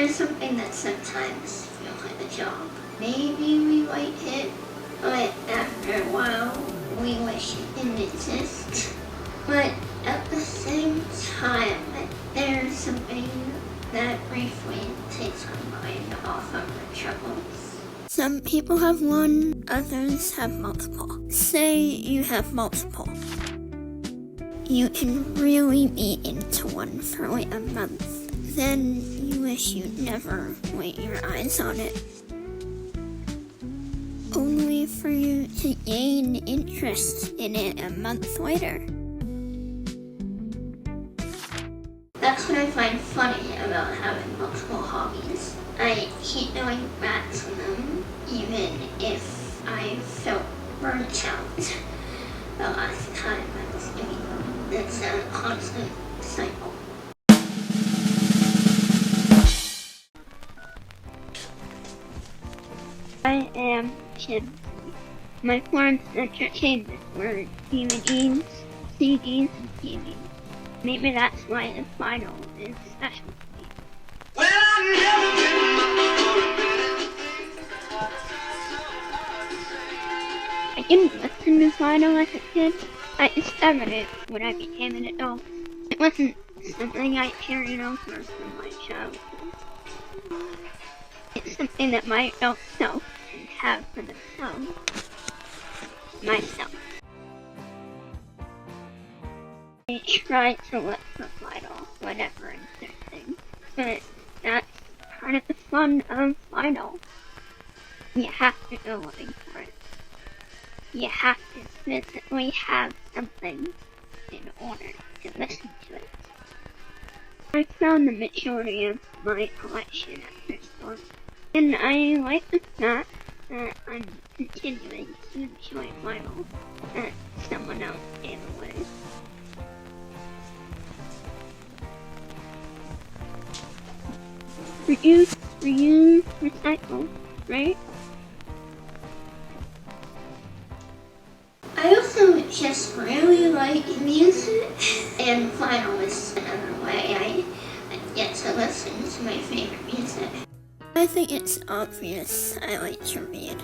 there's something that sometimes feels like a job. Maybe we like it, but after a while, we wish it didn't exist. But at the same time, there's something that briefly takes our mind off of the troubles. Some people have one, others have multiple. Say you have multiple. You can really be into one for like a month. Then you wish you'd never laid your eyes on it. Only for you to gain interest in it a month later. That's what I find funny about having multiple hobbies. I keep going back to them even if I felt burnt out the last time I was doing them. It's a constant cycle. I am kidding. My forms of entertainment were DVDs, CDs, and TVs. Maybe that's why the final is special to me. Well, I didn't listen to vinyl as a kid. I discovered it when I became an adult. It wasn't something I carried over from my childhood. It's something that my adult self can have for themselves. Myself. I try to look for vinyl whenever I'm searching, but that's part of the fun of vinyl. You have to go looking for it. You have to physically have something in order to listen to it. I found the majority of my collection at thrift stores, and I like the fact that I'm continuing to enjoy vinyl that someone else gave away. Reduce, reuse, recycle, right? I also just really like music, and vinyl is another way I get to listen to my favorite music. I think it's obvious I like to read.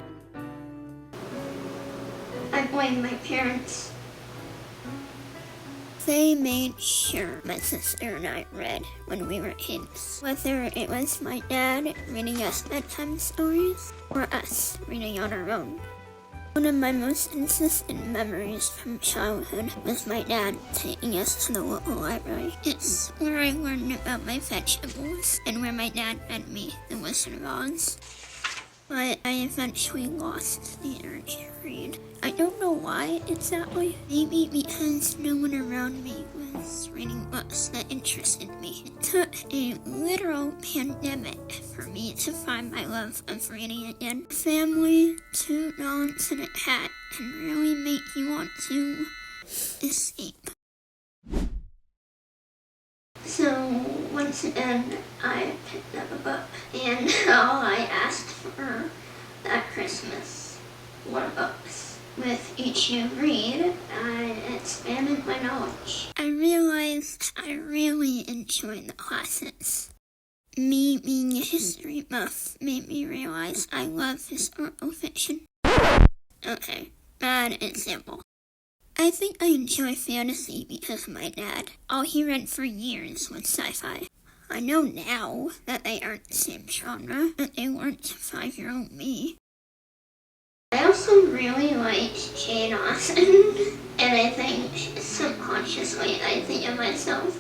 I blame my parents. They made sure my sister and I read when we were kids. Whether it was my dad reading us bedtime stories, or us reading on our own. One of my most insistent memories from childhood was my dad taking us to the local library. It's where I learned about my vegetables, and where my dad read me The Wizard of Oz. But I eventually lost the urge to read. I don't know why exactly. Maybe because no one around me was reading books that interested me. It took a literal pandemic for me to find my love of reading again. Family, 2 dogs, and a cat can really make you want to escape. So once again, I picked up a book, and all I asked for that Christmas were books. With each new read, I expanded my knowledge. I realized I really enjoyed the classics. Me being a history buff made me realize I love historical fiction. Okay, bad example. I think I enjoy fantasy because of my dad. All he read for years was sci-fi. I know now that they aren't the same genre, but they weren't to 5-year-old me. I also really like Jane Austen, and I think subconsciously I think of myself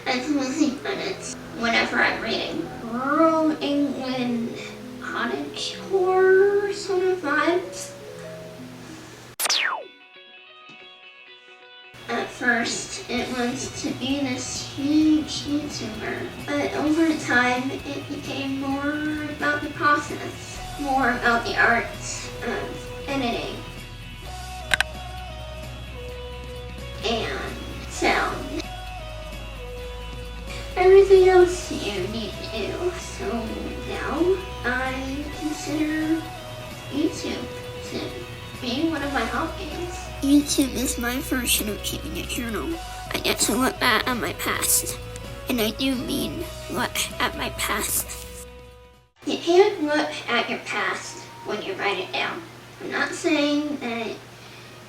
as Lizzie Bennet whenever I'm reading. Rural England, cottage horror sort of vibes. At first, it was to be this huge YouTuber, but over time it became more about the process, more about the art of editing and sound. Everything else you need to do. So now I consider YouTube to be one of my hobbies. YouTube is my version of keeping a journal. I get to look back at my past, and I do mean look at my past. You can't look at your past when you write it down. I'm not saying that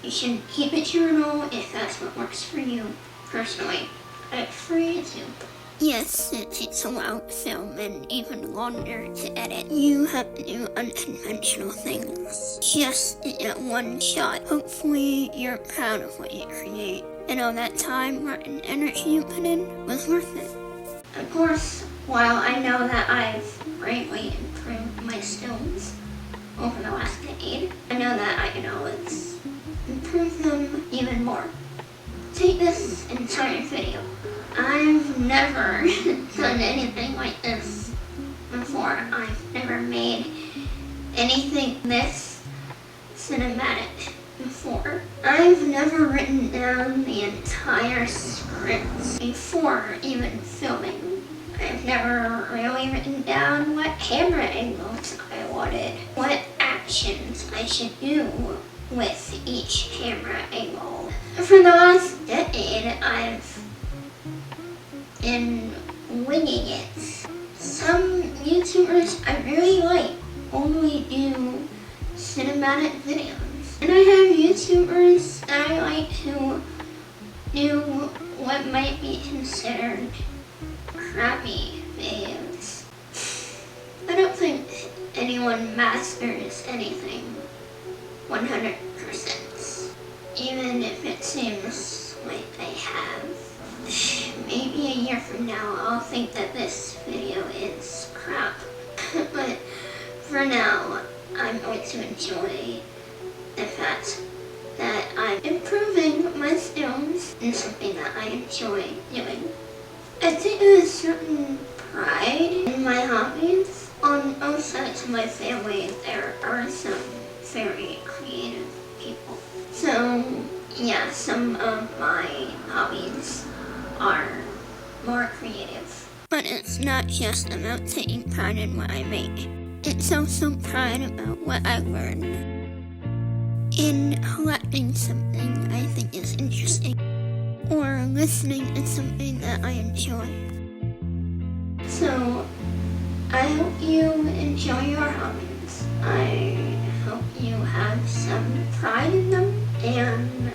you should keep a journal if that's what works for you personally. But for YouTube, yes, it takes a while to film and even longer to edit. You have to do unconventional things just to get one shot. Hopefully you're proud of what you create, and all that time, work, and energy you put in was worth it. Of course, while I know that I've greatly improved my skills over the last decade, I know that I can always improve them even more. Take this entire video. I've never done anything like this before. I've never made anything this cinematic before. I've never written down the entire script before even filming. I've never really written down what camera angles I wanted, what actions I should do with each camera angle. For the last decade, I've been winging it. Some YouTubers I really like only do cinematic videos. And I have YouTubers that I like who do what might be considered crappy videos. I don't think anyone masters anything 100%. Even if it seems like they have. Maybe a year from now I'll think that this video is crap. But for now, I'm going to enjoy the fact that I'm improving my skills in something that I enjoy doing. I take a certain pride in my hobbies. On both sides of my family, there are some very creative people. So, yeah, some of my hobbies are more creative. But it's not just about taking pride in what I make. It's also pride about what I learn. In collecting something I think is interesting, or listening to something that I enjoy. So, I hope you enjoy your hobbies. I hope you have some pride in them, and